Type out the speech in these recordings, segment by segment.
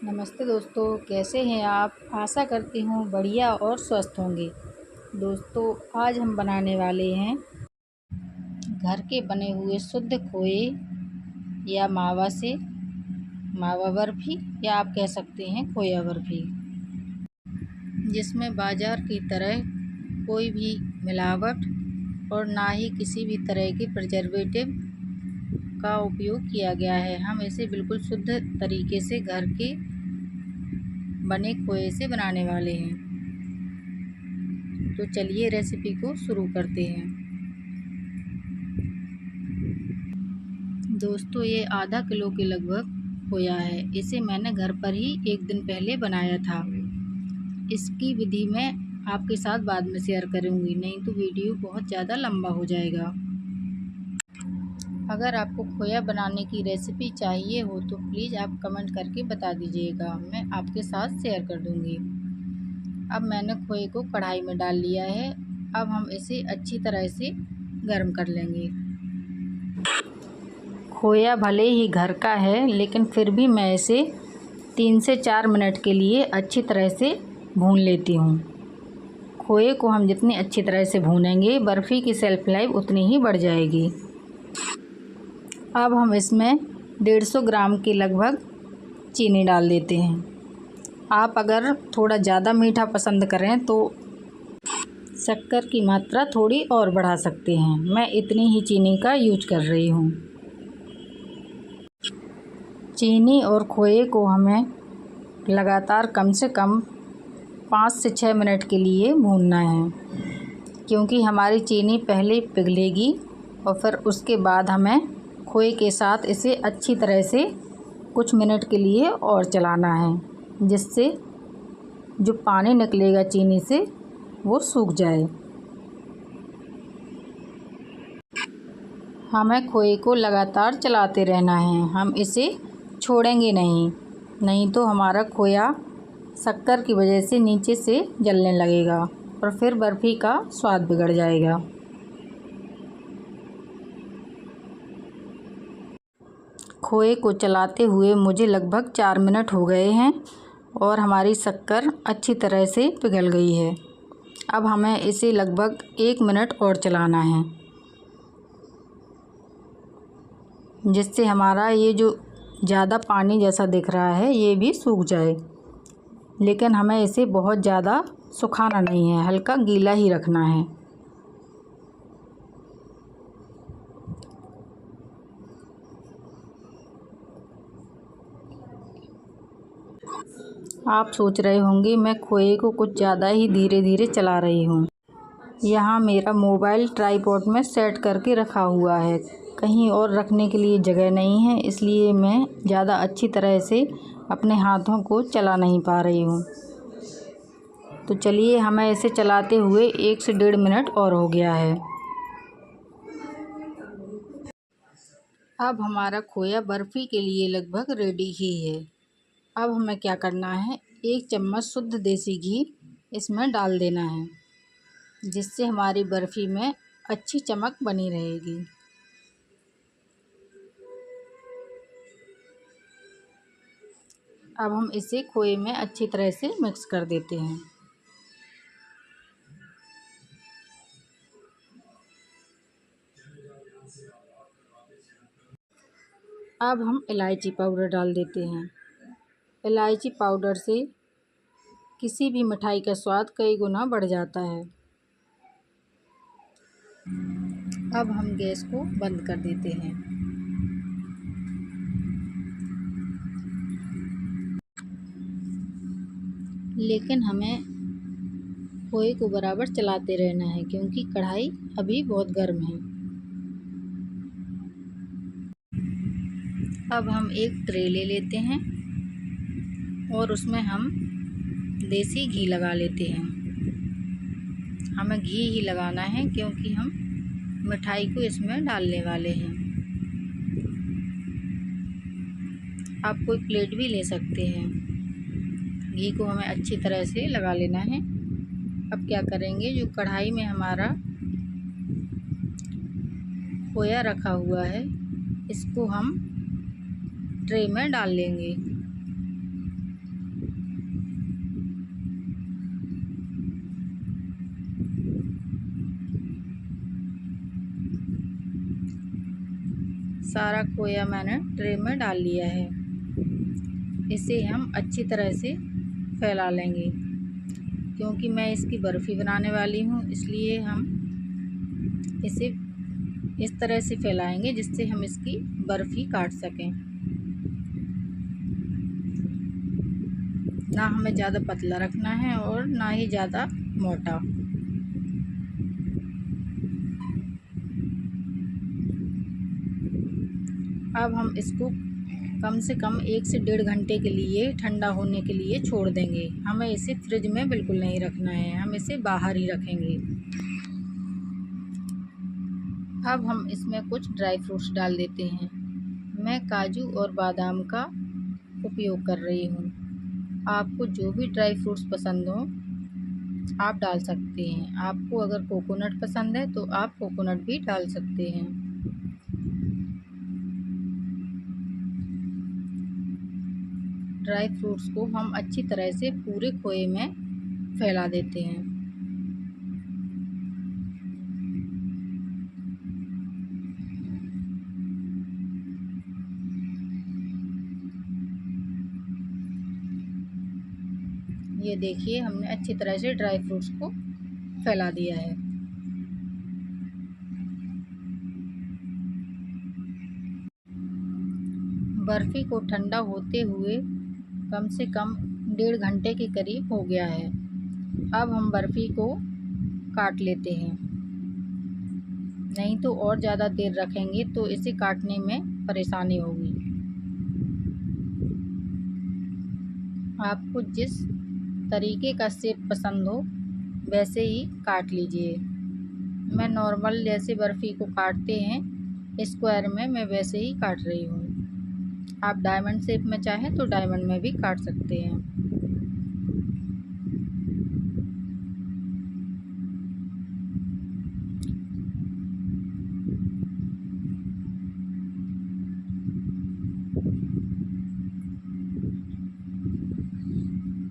नमस्ते दोस्तों, कैसे हैं आप। आशा करती हूँ बढ़िया और स्वस्थ होंगे। दोस्तों, आज हम बनाने वाले हैं घर के बने हुए शुद्ध खोए या मावा बर्फ़ी, या आप कह सकते हैं खोया बर्फ़ी, जिसमें बाज़ार की तरह कोई भी मिलावट और ना ही किसी भी तरह के प्रिजर्वेटिव का उपयोग किया गया है। हम इसे बिल्कुल शुद्ध तरीके से घर के बने खोए से बनाने वाले हैं। तो चलिए रेसिपी को शुरू करते हैं। दोस्तों, ये आधा किलो के लगभग खोया है। इसे मैंने घर पर ही एक दिन पहले बनाया था। इसकी विधि मैं आपके साथ बाद में शेयर करूँगी, नहीं तो वीडियो बहुत ज़्यादा लंबा हो जाएगा। अगर आपको खोया बनाने की रेसिपी चाहिए हो तो प्लीज़ आप कमेंट करके बता दीजिएगा, मैं आपके साथ शेयर कर दूँगी। अब मैंने खोए को कढ़ाई में डाल लिया है। अब हम इसे अच्छी तरह से गर्म कर लेंगे। खोया भले ही घर का है, लेकिन फिर भी मैं इसे 3 से 4 मिनट के लिए अच्छी तरह से भून लेती हूँ। खोए को हम जितनी अच्छी तरह से भूनेंगे, बर्फ़ी की शेल्फ़ लाइफ उतनी ही बढ़ जाएगी। अब हम इसमें 150 ग्राम के लगभग चीनी डाल देते हैं। आप अगर थोड़ा ज़्यादा मीठा पसंद करें तो शक्कर की मात्रा थोड़ी और बढ़ा सकते हैं। मैं इतनी ही चीनी का यूज कर रही हूँ। चीनी और खोए को हमें लगातार कम से कम 5 से 6 मिनट के लिए भूनना है, क्योंकि हमारी चीनी पहले पिघलेगी और फिर उसके बाद हमें खोए के साथ इसे अच्छी तरह से कुछ मिनट के लिए और चलाना है, जिससे जो पानी निकलेगा चीनी से वो सूख जाए। हमें खोए को लगातार चलाते रहना है, हम इसे छोड़ेंगे नहीं तो हमारा खोया शक्कर की वजह से नीचे से जलने लगेगा और फिर बर्फ़ी का स्वाद बिगड़ जाएगा। खोए को चलाते हुए मुझे लगभग 4 मिनट हो गए हैं और हमारी शक्कर अच्छी तरह से पिघल गई है। अब हमें इसे लगभग 1 मिनट और चलाना है, जिससे हमारा ये जो ज़्यादा पानी जैसा दिख रहा है ये भी सूख जाए। लेकिन हमें इसे बहुत ज़्यादा सुखाना नहीं है, हल्का गीला ही रखना है। आप सोच रहे होंगे मैं खोए को कुछ ज़्यादा ही धीरे धीरे चला रही हूँ। यहाँ मेरा मोबाइल ट्राइपॉड में सेट करके रखा हुआ है, कहीं और रखने के लिए जगह नहीं है, इसलिए मैं ज़्यादा अच्छी तरह से अपने हाथों को चला नहीं पा रही हूँ। तो चलिए, हमें इसे चलाते हुए 1 से 1.5 मिनट और हो गया है। अब हमारा खोया बर्फ़ी के लिए लगभग रेडी ही है। अब हमें क्या करना है, 1 चम्मच शुद्ध देसी घी इसमें डाल देना है, जिससे हमारी बर्फ़ी में अच्छी चमक बनी रहेगी। अब हम इसे खोए में अच्छी तरह से मिक्स कर देते हैं। अब हम इलायची पाउडर डाल देते हैं। इलायची पाउडर से किसी भी मिठाई का स्वाद कई गुना बढ़ जाता है। अब हम गैस को बंद कर देते हैं। लेकिन हमें खोए को बराबर चलाते रहना है, क्योंकि कढ़ाई अभी बहुत गर्म है। अब हम एक ट्रे ले लेते हैं और उसमें हम देसी घी लगा लेते हैं। हमें घी ही लगाना है, क्योंकि हम मिठाई को इसमें डालने वाले हैं। आप कोई प्लेट भी ले सकते हैं। घी को हमें अच्छी तरह से लगा लेना है। अब क्या करेंगे, जो कढ़ाई में हमारा खोया रखा हुआ है, इसको हम ट्रे में डाल लेंगे। सारा खोया मैंने ट्रे में डाल लिया है। इसे हम अच्छी तरह से फैला लेंगे। क्योंकि मैं इसकी बर्फ़ी बनाने वाली हूँ, इसलिए हम इसे इस तरह से फैलाएंगे जिससे हम इसकी बर्फ़ी काट सकें। ना हमें ज़्यादा पतला रखना है और ना ही ज़्यादा मोटा। अब हम इसको कम से कम 1 से 1.5 घंटे के लिए ठंडा होने के लिए छोड़ देंगे। हमें इसे फ्रिज में बिल्कुल नहीं रखना है, हम इसे बाहर ही रखेंगे। अब हम इसमें कुछ ड्राई फ्रूट्स डाल देते हैं। मैं काजू और बादाम का उपयोग कर रही हूँ। आपको जो भी ड्राई फ्रूट्स पसंद हो आप डाल सकते हैं। आपको अगर कोकोनट पसंद है तो आप कोकोनट भी डाल सकते हैं। ड्राई फ्रूट्स को हम अच्छी तरह से पूरे खोए में फैला देते हैं। ये देखिए, हमने अच्छी तरह से ड्राई फ्रूट्स को फैला दिया है। बर्फ़ी को ठंडा होते हुए कम से कम 1.5 घंटे के करीब हो गया है। अब हम बर्फ़ी को काट लेते हैं। नहीं तो और ज़्यादा देर रखेंगे तो इसे काटने में परेशानी होगी। आपको जिस तरीके का शेप पसंद हो वैसे ही काट लीजिए। मैं नॉर्मल जैसे बर्फ़ी को काटते हैं स्क्वायर में, मैं वैसे ही काट रही हूँ। आप डायमंड शेप में चाहें तो डायमंड में भी काट सकते हैं।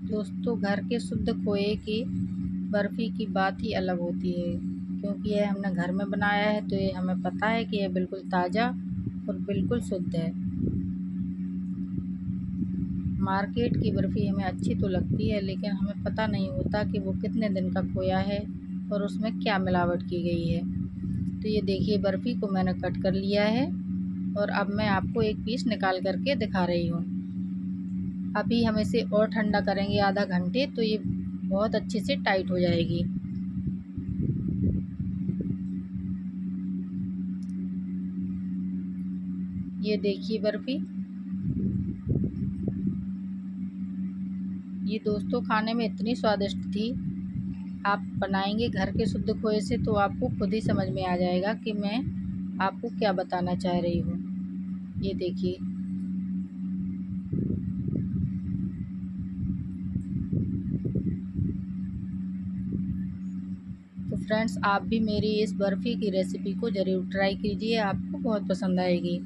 दोस्तों, घर के शुद्ध खोए की बर्फ़ी की बात ही अलग होती है। क्योंकि यह हमने घर में बनाया है तो ये हमें पता है कि यह बिल्कुल ताज़ा और बिल्कुल शुद्ध है। मार्केट की बर्फ़ी हमें अच्छी तो लगती है लेकिन हमें पता नहीं होता कि वो कितने दिन का खोया है और उसमें क्या मिलावट की गई है। तो ये देखिए, बर्फ़ी को मैंने कट कर लिया है और अब मैं आपको एक पीस निकाल करके दिखा रही हूँ। अभी हम इसे और ठंडा करेंगे आधा घंटे तो ये बहुत अच्छे से टाइट हो जाएगी। ये देखिए बर्फ़ी, ये दोस्तों खाने में इतनी स्वादिष्ट थी। आप बनाएंगे घर के शुद्ध खोए से तो आपको खुद ही समझ में आ जाएगा कि मैं आपको क्या बताना चाह रही हूँ। ये देखिए, तो फ्रेंड्स, आप भी मेरी इस बर्फ़ी की रेसिपी को ज़रूर ट्राई कीजिए, आपको बहुत पसंद आएगी।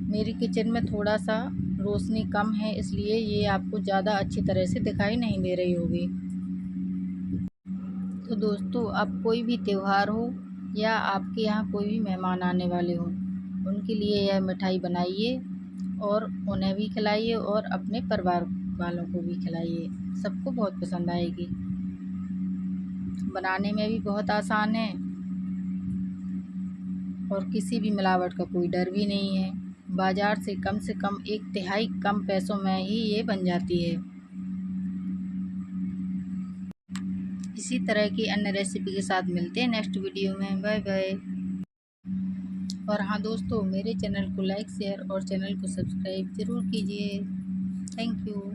मेरी किचन में थोड़ा सा रोशनी कम है इसलिए ये आपको ज़्यादा अच्छी तरह से दिखाई नहीं दे रही होगी। तो दोस्तों, अब कोई भी त्यौहार हो या आपके यहाँ कोई भी मेहमान आने वाले हों, उनके लिए यह मिठाई बनाइए और उन्हें भी खिलाइए और अपने परिवार वालों को भी खिलाइए। सबको बहुत पसंद आएगी। बनाने में भी बहुत आसान है और किसी भी मिलावट का कोई डर भी नहीं है। बाज़ार से कम 1/3 कम पैसों में ही ये बन जाती है। इसी तरह की अन्य रेसिपी के साथ मिलते हैं नेक्स्ट वीडियो में। Bye bye. और हाँ दोस्तों, मेरे चैनल को लाइक शेयर और चैनल को सब्सक्राइब ज़रूर कीजिए। Thank you.